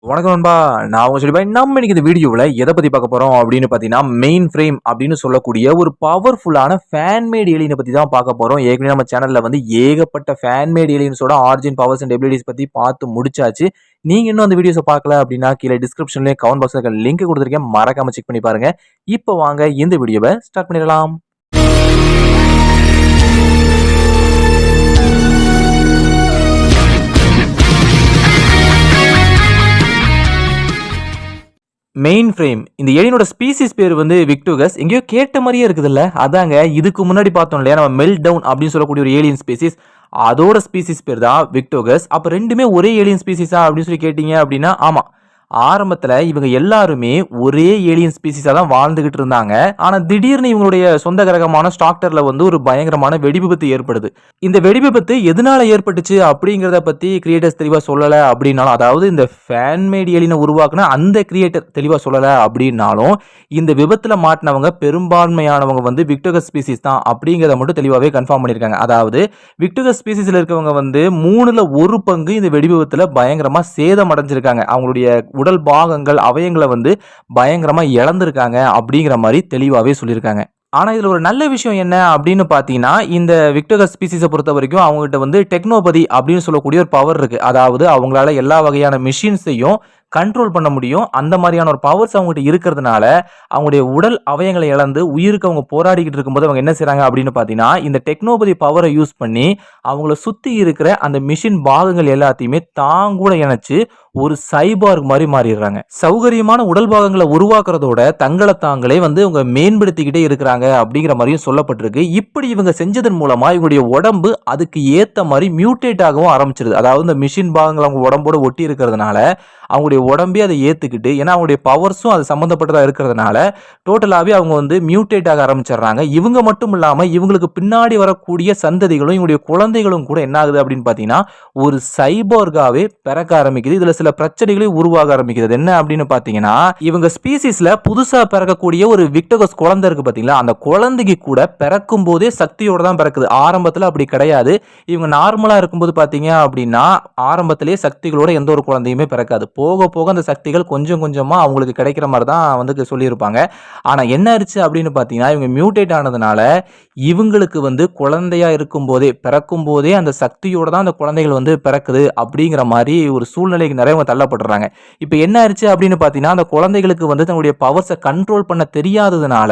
வணக்கம் நண்பா. நான் உங்க சொல்லிப்பேன். நம்ம இன்னைக்கு இந்த வீடியோவில் எதை பற்றி பார்க்க போகிறோம் அப்படின்னு பார்த்தீங்கன்னா, மெயின் ஃப்ரேம் அப்படின்னு சொல்லக்கூடிய ஒரு பவர்ஃபுல்லான ஃபேன் மேட் ஏலியனை பற்றி தான் பார்க்க போகிறோம். ஏற்கனவே நம்ம சேனலில் வந்து ஏகப்பட்ட ஃபேன் மேட் ஏலியன்ஸோட ஆரிஜின், பவர்ஸ் அண்ட் எபிலிட்டிஸ் பற்றி பார்த்து முடிச்சாச்சு. நீங்கள் இன்னும் அந்த வீடியோஸை பார்க்கல அப்படின்னா கீழே டிஸ்கிரிப்ஷன்லேயே கமெண்ட் பாக்ஸில் லிங்க் கொடுத்துருக்கேன். மறக்காம செக் பண்ணி பாருங்க. இப்போ வாங்க இந்த வீடியோவை ஸ்டார்ட் பண்ணிடலாம். மெயின் ஃப்ரேம் இந்த ஏலியனோட ஸ்பீசிஸ் பேர் வந்து விக்டோகஸ். எங்கேயோ கேட்ட மாதிரியே இருக்குதுல்ல. அதாங்க இதுக்கு முன்னாடி பார்த்தோம் இல்லையா, நம்ம மெல்ட் டவுன் அப்படின்னு சொல்லக்கூடிய ஒரு ஏலியன் ஸ்பீசிஸ், அதோட ஸ்பீசிஸ் பேர் தான் விக்டோகஸ். அப்போ ரெண்டுமே ஒரே ஏலியன் ஸ்பீசிஸா அப்படின்னு சொல்லி கேட்டீங்க அப்படின்னா ஆமாம். ஆரம்பத்தில் இவங்க எல்லாருமே ஒரே ஏலியன் ஸ்பீசிஸாக தான் வாழ்ந்துகிட்டு இருந்தாங்க. ஆனால் திடீர்னு இவங்களுடைய சொந்த கிரகமான ஸ்டாக்டரில் வந்து ஒரு பயங்கரமான வெடிவிபத்து ஏற்படுது. இந்த வெடிவிபத்து எதனால ஏற்பட்டுச்சு அப்படிங்கிறத பற்றி கிரியேட்டர்ஸ் தெளிவாக சொல்லலை அப்படின்னாலும், அதாவது இந்த ஃபேன்மேட் ஏலியனை உருவாக்குன அந்த கிரியேட்டர் தெளிவாக சொல்லலை அப்படின்னாலும், இந்த விபத்தில் மாட்டினவங்க பெரும்பான்மையானவங்க வந்து விக்டோகஸ் ஸ்பீசிஸ் தான் அப்படிங்கிறத மட்டும் தெளிவாகவே கன்ஃபார்ம் பண்ணியிருக்காங்க. அதாவது விக்டோகஸ் ஸ்பீசிஸில் இருக்கவங்க வந்து 1/3 இந்த வெடிவிபத்தில் பயங்கரமாக சேதம் அடைஞ்சிருக்காங்க. அவங்களுடைய உடல் பாகங்கள், அவயங்களை வந்து பயங்கரமா இழந்திருக்காங்க அப்படிங்கிற மாதிரி தெளிவாகவே சொல்லியிருக்காங்க. ஆனால் இதில் ஒரு நல்ல விஷயம் என்ன அப்படின்னு பார்த்தீங்கன்னா, இந்த விக்டோகஸ் ஸ்பீசிஸை பொறுத்த வரைக்கும் அவங்ககிட்ட வந்து டெக்னோபதி அப்படின்னு சொல்லக்கூடிய ஒரு பவர் இருக்குது. அதாவது அவங்களால எல்லா வகையான மிஷின்ஸையும் கண்ட்ரோல் பண்ண முடியும். அந்த மாதிரியான ஒரு பவர்ஸ் அவங்ககிட்ட இருக்கிறதுனால அவங்களுடைய உடல் அவயங்களை இழந்து உயிருக்கு அவங்க போராடிக்கிட்டு இருக்கும்போது அவங்க என்ன செய்கிறாங்க அப்படின்னு பார்த்தீங்கன்னா, இந்த டெக்னோபதி பவரை யூஸ் பண்ணி அவங்கள சுற்றி இருக்கிற அந்த மிஷின் பாகங்கள் எல்லாத்தையுமே தாங்கூட இணைச்சு ஒரு சைபார்க் மாதிரி மாறிடுறாங்க. சௌகரியமான உடல் பாகங்களை உருவாக்குறதோட தங்களை தாங்களே வந்து இவங்க மேம்படுத்திக்கிட்டே இருக்கிறாங்க அப்படிங்கிற மாதிரியும் சொல்லப்பட்டிருக்கு. இப்படி இவங்க செஞ்சதன் மூலமா இவங்களுடைய உடம்பு அதுக்கு ஏற்ற மாதிரி மியூட்டேட் ஆகவும் ஆரம்பிச்சிருது. அதாவது இந்த மிஷின் பாகங்கள் அவங்க உடம்போட ஒட்டி இருக்கிறதுனால அவங்களுடைய உடம்பே அதை ஏற்றுக்கிட்டு, ஏன்னா அவங்களுடைய பவர்ஸும் அது சம்மந்தப்பட்டதாக இருக்கிறதுனால டோட்டலாகவே அவங்க வந்து மியூட்டேட் ஆக ஆரம்பிச்சிடுறாங்க. இவங்க மட்டும் இல்லாமல் இவங்களுக்கு பின்னாடி வரக்கூடிய சந்ததிகளும் இவங்களுடைய குழந்தைகளும் கூட என்ன ஆகுது அப்படின்னு பார்த்தீங்கன்னா, ஒரு சைபோர்காவே பிறக்க ஆரம்பிக்குது. இதில் சில பிரச்சனைகளையும் உருவாக ஆரம்பிக்கிறது. என்ன அப்படின்னு பார்த்தீங்கன்னா, இவங்க ஸ்பீசிஸில் புதுசாக பிறக்கக்கூடிய ஒரு விக்டோகஸ் குழந்தை இருக்குது பார்த்தீங்களா, அந்த குழந்தைக்கு கூட பிறக்கும் போதே சக்தியோட தான் பிறக்குது. ஆரம்பத்தில் அப்படி கிடையாது. இவங்க நார்மலாக இருக்கும்போது பார்த்தீங்க அப்படின்னா ஆரம்பத்திலேயே சக்திகளோட எந்த ஒரு குழந்தையுமே பிறக்காது. போக போக அந்த சக்திகள் கொஞ்சம் கொஞ்சமாக அவங்களுக்கு கிடைக்கிற மாதிரி தான் வந்து சொல்லியிருப்பாங்க. ஆனால் என்ன ஆயிடுச்சு அப்படின்னு பார்த்தீங்கன்னா, இவங்க மியூட்டேட் ஆனதுனால இவங்களுக்கு வந்து குழந்தையா இருக்கும்போதே பிறக்கும் போதே அந்த சக்தியோட தான் அந்த குழந்தைகள் வந்து பிறக்குது அப்படிங்கிற மாதிரி ஒரு சூழ்நிலைக்கு நிறைய தள்ளப்படுறாங்க. இப்போ என்ன ஆயிடுச்சு அப்படின்னு பார்த்தீங்கன்னா, அந்த குழந்தைகளுக்கு வந்து தன்னுடைய பவர்ஸை கண்ட்ரோல் பண்ண தெரியாததுனால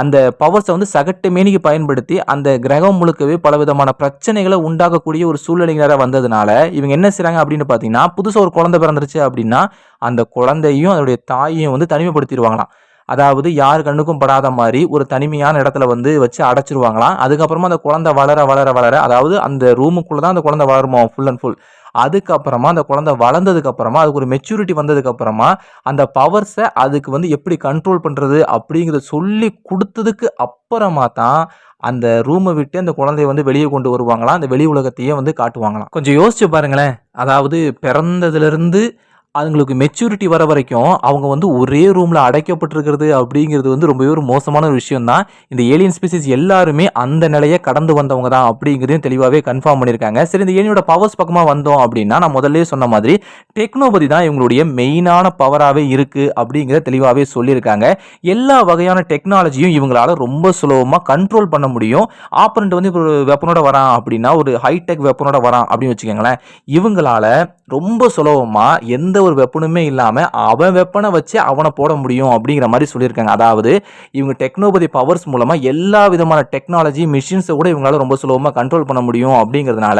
அந்த பவர்ஸை வந்து சகட்டு மேனிக்கு பயன்படுத்தி அந்த கிரகம் முழுக்கவே பலவிதமான பிரச்சனைகளை உண்டாக்கக்கூடிய ஒரு சூழ்நிலைக்கு நிறைய வந்ததுனால இவங்க என்ன செய்றாங்க அப்படின்னு பார்த்தீங்கன்னா, புதுசாக ஒரு குழந்தை பிறந்துருச்சு அப்படின்னா அந்த குழந்தையும் அதனுடைய தாயையும் வந்து தனிமைப்படுத்திடுவாங்களாம். அதாவது யார் கண்ணுக்கும் படாத மாதிரி ஒரு தனிமையான இடத்துல வந்து வச்சு அடைச்சிருவாங்களாம். அதுக்கப்புறமா அந்த குழந்தை வளர வளர வளர, அதாவது அந்த ரூமுக்குள்ள தான் அந்த குழந்தை வளருமா ஃபுல் அண்ட் ஃபுல். அதுக்கப்புறமா அந்த குழந்தை வளர்ந்ததுக்கு அப்புறமா அதுக்கு ஒரு மெச்சூரிட்டி வந்ததுக்கு அப்புறமா அந்த பவர்ஸை அதுக்கு வந்து எப்படி கண்ட்ரோல் பண்றது அப்படிங்கிறத சொல்லி கொடுத்ததுக்கு அப்புறமா தான் அந்த ரூமை விட்டு அந்த குழந்தைய வந்து வெளியே கொண்டு வருவாங்களாம். அந்த வெளி உலகத்தையே வந்து காட்டுவாங்களாம். கொஞ்சம் யோசிச்சு பாருங்களேன். அதாவது பிறந்ததுலேருந்து அதுங்களுக்கு மெச்சூரிட்டி வர வரைக்கும் அவங்க வந்து ஒரே ரூமில் அடைக்கப்பட்டிருக்கிறது அப்படிங்கிறது வந்து ரொம்பவே ஒரு மோசமான ஒரு விஷயம் தான். இந்த ஏலியன் ஸ்பீசிஸ் எல்லாருமே அந்த நிலையை கடந்து வந்தவங்க தான் அப்படிங்கிறதையும் தெளிவாகவே கன்ஃபார்ம் பண்ணியிருக்காங்க. சரி, இந்த ஏலியனோட பவர்ஸ் பக்கமாக வந்தோம் அப்படின்னா, நான் முதல்ல சொன்ன மாதிரி டெக்னோபதி தான் இவங்களுடைய மெயினான பவராகவே இருக்குது அப்படிங்கிறத தெளிவாகவே சொல்லியிருக்காங்க. எல்லா வகையான டெக்னாலஜியும் இவங்களால ரொம்ப சுலபமாக கண்ட்ரோல் பண்ண முடியும். ஆப்பரண்ட் வந்து இப்போ ஒரு வெப்பனோட வரான் அப்படின்னா, ஒரு ஹைடெக் வெப்பனோட வரான் அப்படின்னு வச்சுக்கோங்களேன், இவங்களால ரொம்ப சுலபமாக எந்த ஒரு வெப்பனுமே இல்லாமல் அவன் வெப்பனை வச்சு அவனை போட முடியும் அப்படிங்கிற மாதிரி சொல்லியிருக்காங்க. அதாவது இவங்க டெக்னோபதி பவர்ஸ் மூலமாக எல்லா விதமான டெக்னாலஜி மிஷின்ஸை கூட இவங்களால ரொம்ப சுலபமாக கண்ட்ரோல் பண்ண முடியும் அப்படிங்கிறதுனால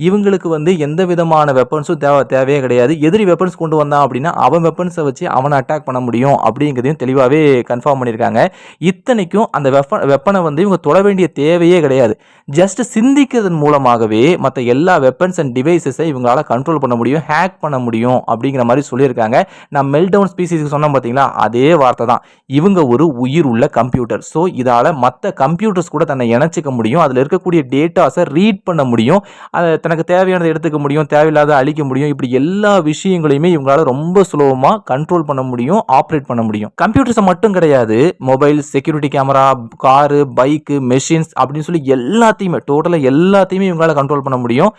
இவங்களுக்கு வந்து எந்த விதமான வெப்பன்ஸும் தேவையே கிடையாது. எதிரி வெப்பன்ஸ் கொண்டு வந்தான் அப்படின்னா அவன் வெப்பன்ஸை வச்சு அவனை அட்டாக் பண்ண முடியும் அப்படிங்கிறதையும் தெளிவாகவே கன்ஃபார்ம் பண்ணியிருக்காங்க. இத்தனைக்கும் அந்த வெப்பனை வந்து இவங்க தொட வேண்டிய தேவையே கிடையாது. ஜஸ்ட் சிந்திக்கிறதன் மூலமாகவே மற்ற எல்லா வெப்பன்ஸ் அண்ட் டிவைசஸை இவங்களால கண்ட்ரோல் பண்ண முடியும், ஹேக் பண்ண முடியும் அப்படிங்கிற மாதிரி சொல்லியிருக்காங்க. நான் மெல்டவுன் ஸ்பீசிஸ்க்கு சொன்னேன் பார்த்தீங்களா, அதே வார்த்தை தான். இவங்க ஒரு உயிர் உள்ள கம்ப்யூட்டர். ஸோ இதால் மற்ற கம்ப்யூட்டர்ஸ் கூட தன்னை இணைச்சிக்க முடியும். அதில் இருக்கக்கூடிய டேட்டாஸை ரீட் பண்ண முடியும், அதை தனக்கு தேவையானதை எடுத்துக்க முடியும், தேவையில்லாத அழிக்க முடியும். இப்படி எல்லா விஷயங்களையுமே இவங்களால ரொம்ப சுலபமாக கண்ட்ரோல் பண்ண முடியும், ஆப்ரேட் பண்ண முடியும். கம்ப்யூட்டர்ஸை மட்டும் கிடையாது, mobile, security camera, car, bike, machines அப்படின்னு சொல்லி எல்லாத்தையுமே டோட்டலாக எல்லாத்தையுமே இவங்களால கண்ட்ரோல் பண்ண முடியும்.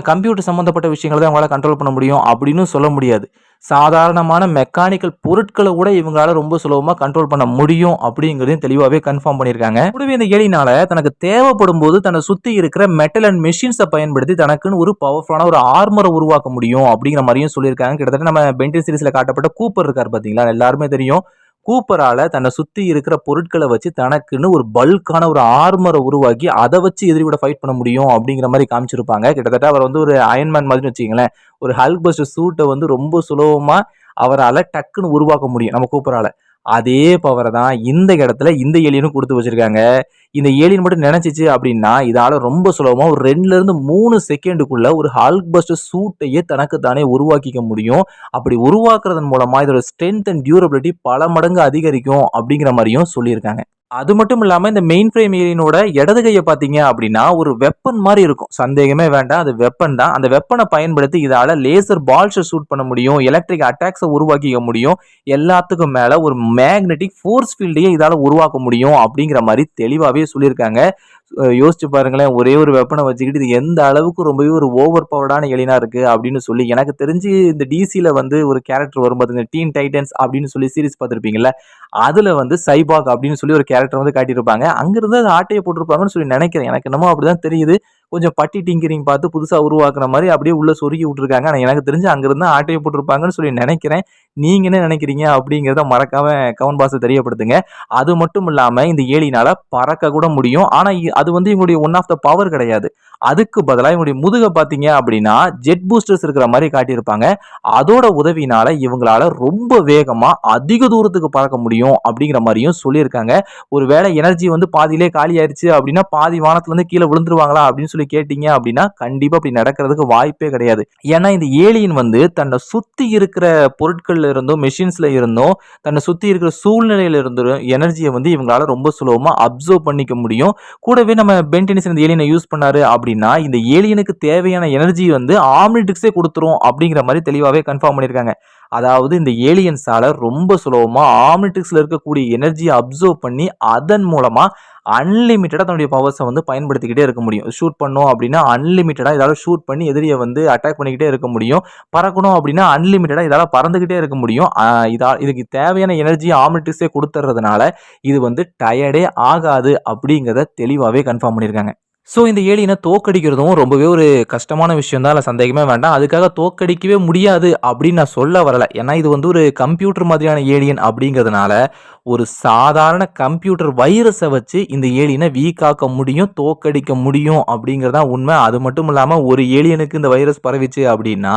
கம்ப்யூட்டர் சம்மந்தப்பட்ட விஷயங்களை தான் அவங்களால கண்ட்ரோல் பண்ண முடியும் அப்படின்னு சொல்ல முடியாது. சாதாரணமான மெக்கானிக்கல் பொருட்கள கூட இவங்களால ரொம்ப சுலபமா கண்ட்ரோல் பண்ண முடியும் அப்படிங்கிறதையும் தெளிவாவே கன்ஃபார்ம் பண்ணியிருக்காங்க. கூடவே இந்த ஏலியனால தனக்கு தேவைப்படும்போது தன்னை சுத்தி இருக்கிற மெட்டல் அண்ட் மெஷின்ஸ பயன்படுத்தி தனக்குன்னு ஒரு பவர்ஃபுல்லான ஒரு ஆர்மர உருவாக்க முடியும் அப்படிங்கிற மாரியும் சொல்லியிருக்காங்க. கிட்டத்தட்ட நம்ம பென் 10 சீரிஸ்ல காட்டப்பட்ட கூப்பர் இருக்காரு பார்த்தீங்களா? எல்லாருமே தெரியும். கூப்பரால தன்னை சுத்தி இருக்கிற பொருட்கள வச்சு தனக்குன்னு ஒரு பல்க்கான ஒரு ஆர்மர உருவாக்கி, அத வச்சு எதிரி கூட ஃபைட் பண்ண முடியும் அப்படிங்கிற மாரி காமிச்சிருப்பாங்க. கிட்டத்தட்ட அவர் வந்து ஒரு அயர்ன் மேன் மாதிரின்னு வச்சுக்கங்களேன். ஒரு ஹல்க் பஸ்டர் சூட்ட வந்து ரொம்ப சுலபமா அவரால டக்குன்னு உருவாக்க முடியும் நம்ம கூப்பரால. அதே பவர தான் இந்த இடத்துல இந்த ஏலியனும் குடுத்து வச்சிருக்காங்க. இந்த ஏலியன் மட்டும் நெனச்சுச்சு அப்டின்னா, இதால ரொம்ப சுலபமா ஒரு 2லிருந்து 3 செகண்டுக்குள்ள ஒரு ஹல்க் பஸ்டர் சூட்டையே தனக்கு தானே உருவாக்கிக்க முடியும். அப்படி உருவாக்குறதன் மூலமா இதோட ஸ்ட்ரென்த் அண்ட் டியூரபிலிட்டி பல மடங்கு அதிகரிக்கும் அப்டிங்கிற மாரியும் சொல்லியிருக்காங்க. அது மட்டும் இல்லாம இந்த மெயின் ஃப்ரேம் ஏலியனோட இடது கைய பார்த்தீங்க அப்டின்னா, ஒரு வெப்பன் மாரி இருக்கும். சந்தேகமே வேண்டாம். அது வெப்பன் தான். அந்த வெப்பன பயன்படுத்தி இதால லேசர் பால்ஸ ஷூட் பண்ண முடியும். எலக்ட்ரிக் அட்டாக்ஸ உருவாக்கிக்க முடியும். எல்லாத்துக்கும் மேல ஒரு மேக்னெட்டிக் ஃபோர்ஸ் ஃபீல்டையே இதால உருவாக்க முடியும் அப்டிங்கிற மாரி தெளிவாவே சொல்லியிருக்காங்க. யோசிச்சு பாருங்களேன். ஒரே ஒரு வெப்பன வச்சுக்கிட்டு இது எந்த அளவுக்கு ரொம்பவே ஒரு ஓவர் பவர்டான ஏலியனா இருக்கு அப்டின்னு சொல்லி எனக்கு தெரிஞ்சு இந்த டிசில வந்து ஒரு கேரக்டர் வரும் பாருங்க. டீன் டைட்டன்ஸ் அப்டின்னு சொல்லி சீரிஸ் பார்த்திருப்பீங்கல்ல. அதுல வந்து சைபாக் அப்படின்னு சொல்லி ஒரு கேரக்டர் வந்து காட்டியிருப்பாங்க. அங்கிருந்து அது ஆட்டைய போட்டிருப்பாங்கன்னு சொல்லி நினைக்கிறேன். எனக்கு என்னமோ அப்படிதான் தெரியுது. கொஞ்சம் பட்டி டிங்கரிங் பார்த்து புதுசா உருவாக்குன மாரி அப்படியே உள்ள சொருகி விட்டுருக்காங்க. ஆனா எனக்கு தெரிஞ்சு அங்கிருந்து ஆட்டைய போட்டிருப்பாங்கன்னு சொல்லி நினைக்கிறேன். நீங்க என்ன நினைக்கிறீங்க அப்படிங்கிறத மறக்காம கமெண்ட் பாக்ஸ்ல தெரியப்படுத்துங்க. அது மட்டும் இல்லாம இந்த ஏலியனால பறக்க கூட முடியும். ஆனா அது வந்து இவங்களுடைய ஒன் ஆஃப் த பவர் கிடையாது. அதுக்கு பதிலா இவங்களுடைய முதுக பார்த்தீங்க அப்படின்னா ஜெட் பூஸ்டர்ஸ் இருக்கிற மாரி காட்டியிருப்பாங்க. அதோட உதவியினால இவங்களால ரொம்ப வேகமா அதிக தூரத்துக்கு பறக்க முடியும் அப்படிங்கிற மாரியும் சொல்லியிருக்காங்க. ஒருவேளை எனர்ஜி வந்து பாதியிலே காலி ஆயிருச்சு அப்படின்னா, பாதி வானத்துல இருந்து கீழ விழுந்துருவாங்களா அப்படின்னு சொல்லி கேட்டீங்க அப்படின்னா, கண்டிப்பா அப்படி நடக்கிறதுக்கு வாய்ப்பே கிடையாது. ஏன்னா இந்த ஏலியன் வந்து தன்னை சுத்தி இருக்கிற பொருட்கள்ல இருந்தும், மெஷின்ஸ்ல இருந்தும், தன்னை சுத்தி இருக்கிற சூழ்நிலையில இருந்தும் எனர்ஜிய வந்து இவங்களால ரொம்ப சுலபமா அப்சர்வ் பண்ணிக்க முடியும். கூடவே நம்ம பென் டென்னிஸ் இந்த ஏலியனை யூஸ் பண்ணாரு அப்படின்னா, இந்த ஏலியனுக்கு தேவையான எனர்ஜி வந்து ஆம்னிட்ரிக்ஸே குடுத்துரும் அப்படிங்கிற மாரி தெளிவாவே கன்ஃபார்ம் பண்ணியிருக்காங்க. அதாவது இந்த ஏலியன்ஸால ரொம்ப சுலபமா ஆம்னிட்ரிக்ஸ்ல இருக்கக்கூடிய எனர்ஜிய அப்சர்வ் பண்ணி, அதன் மூலமா அன்லிமிட்டடா தன்னுடைய பவர்ஸ வந்து பயன்படுத்திக்கிட்டே இருக்க முடியும். ஷூட் பண்ணோம் அப்படின்னா, அன்லிமிட்டடா இதால ஷூட் பண்ணி எதிரிய வந்து அட்டாக் பண்ணிக்கிட்டே இருக்க முடியும். பறக்கணும் அப்படின்னா, அன்லிமிட்டடா இதால பறந்துகிட்டே இருக்க முடியும். இதுக்கு தேவையான எனர்ஜிய ஆம்னிட்ரிக்ஸே குடுத்துறதுனால, இது வந்து டயர்டே ஆகாது அப்படிங்கிறத தெளிவாவே கன்ஃபார்ம் பண்ணியிருக்காங்க. ஸோ இந்த ஏலியன தோற்கடிக்கிறதும் ரொம்பவே ஒரு கஷ்டமான விஷயம் தான். அதுல சந்தேகமே வேண்டாம். அதுக்காக தோற்கடிக்கவே முடியாது அப்படின்னு நான் சொல்ல வரல. ஏன்னா இது வந்து ஒரு கம்ப்யூட்டர் மாதிரியான ஏலியன் அப்படிங்கிறதுனால, ஒரு சாதாரண கம்ப்யூட்டர் வைரஸ வச்சு இந்த ஏலியன வீக் ஆக்க முடியும், தோற்கடிக்க முடியும் அப்படிங்கிறது தான் உண்மை. அது மட்டும் இல்லாம ஒரு ஏலியனுக்கு இந்த வைரஸ் பரவிச்சு அப்படின்னா,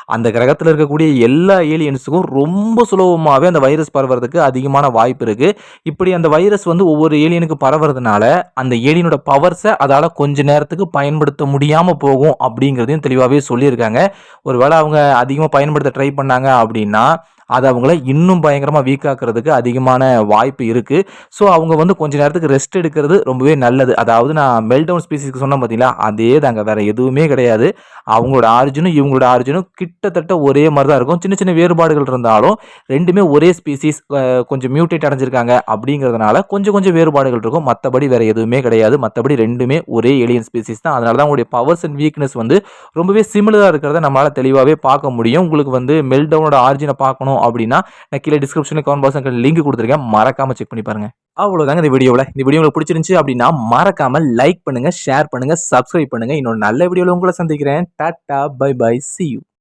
அந்த கிரகத்துல இருக்கக்கூடிய எல்லா ஏலியன்ஸுக்கும் ரொம்ப சுலபமாவே அந்த வைரஸ் பரவறதுக்கு அதிகமான வாய்ப்பு இருக்கு. இப்படி அந்த வைரஸ் வந்து ஒவ்வொரு ஏலியனுக்கு பரவறதுனால, அந்த ஏலியனோட பவர்ஸ அதால கொஞ்ச நேரத்துக்கு பயன்படுத்த முடியாம போகும் அப்படிங்கிறதையும் தெளிவாவே சொல்லியிருக்காங்க. ஒருவேள அவங்க அதிகமா பயன்படுத்த ட்ரை பண்ணாங்க அப்படின்னா, அது அவங்கள இன்னும் பயங்கரமா வீக் ஆக்குறதுக்கு அதிகமான வாய்ப்பு இருக்கு. ஸோ அவங்க வந்து கொஞ்ச நேரத்துக்கு ரெஸ்ட் எடுக்கிறது ரொம்பவே நல்லது. அதாவது நான் மெல்டவுன் ஸ்பீசிஸ்க்கு சொன்னேன் பார்த்தீங்களா, அதே தாங்க. வேற எதுவுமே கிடையாது. அவங்களோட ஆரிஜினும் இவங்களோட ஆரிஜினும் கிட்டத்தட்ட ஒரே மாரி தான் இருக்கும். சின்ன சின்ன வேறுபாடுகள் இருந்தாலும் 2மே ஒரே ஸ்பீசிஸ் கொஞ்சம் மியூட்டேட் அடைஞ்சிருக்காங்க அப்படிங்கிறதுனால கொஞ்சம் கொஞ்சம் வேறுபாடுகள் இருக்கும். மத்தபடி வேற எதுவுமே கிடையாது. மத்தபடி 2மே ஒரே ஏலியன் ஸ்பீசிஸ் தான். அதனால தான் அவங்களுடைய பவர்ஸ் அண்ட் வீக்னஸ் வந்து ரொம்பவே சிமிலரா இருக்கிறத நம்மளால தெளிவாவே பார்க்க முடியும். உங்களுக்கு வந்து மெல்டவுனோட ஆரிஜின பார்க்கணும் அப்படின்னா, நான் கீழ டிஸ்கிரிப்ஷன்ல கமெண்ட் பாக்ஸ்ல லிங்க் குடுத்திருக்கேன். மறக்காம செக் பண்ணி பாருங்க. அவ்வளோதாங்க இந்த வீடியோல. இந்த வீடியோ உங்களுக்கு பிடிச்சிருந்துச்சு அப்படின்னா, மறக்காம லைக் பண்ணுங்க, ஷேர் பண்ணுங்க, சப்ஸ்கிரைப் பண்ணுங்க. இன்னொரு நல்ல வீடியோல உங்கள சந்திக்கிறேன். Tata, bye bye, see you.